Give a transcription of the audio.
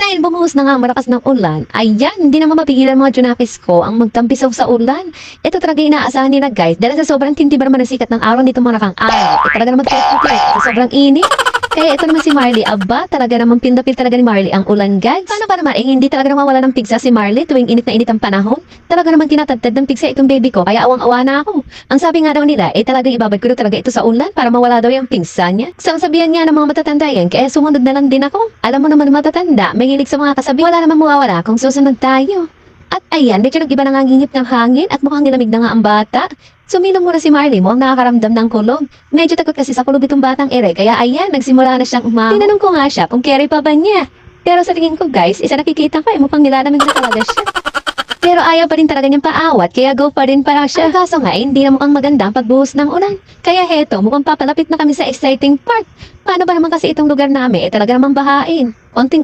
dahil bumuhos na nga ang malakas ng ulan, ayan, hindi naman mapigilan mga Junakis ko ang magtampisaw sa ulan. Ito talaga inaasahan nila guys, dahil sa sobrang tindi ba naman ng sikat ng araw nito mga nakang araw. Talaga naman sa sobrang init. Kaya ito naman si Marley, aba, talaga naman pindapil talaga ni Marley ang ulan guys. Paano ba naman, hindi talaga naman wala ng pigsa si Marley tuwing init na init ang panahon. Talaga naman tinatadtad ng pigsa itong baby ko, kaya awang-awa na ako. Ang sabi nga daw nila, talagang ibabad ko daw talaga ito sa ulan para mawala daw yung pigsa niya. Ang sabihan nga ng mga matatanda yan, kaya sumunod na lang din ako. Alam mo naman matatanda, may hilig sa mga kasabi, wala naman mawawala kung susunod tayo. At ayan, medyo nag-iba na nga ang hingip ng hangin at mukhang nilamig na nga ang bata. Sumilong muna si Marley mo ang nakakaramdam ng kulog. Medyo takot kasi sa kulog itong batang ere, kaya ayan, nagsimula na siyang umaw. Tinanong ko nga siya kung carry pa ba niya. Pero sa tingin ko guys, isa nakikita ko mukhang nilalamig na talaga siya. Pero ayaw pa rin talaga niyang paawat, kaya go pa rin para siya. Ang kaso nga, hindi na mukhang maganda ang pagbuhos ng ulan. Kaya heto, mukhang papalapit na kami sa exciting part. Paano ba naman kasi itong lugar namin, talaga namang bahain. Konting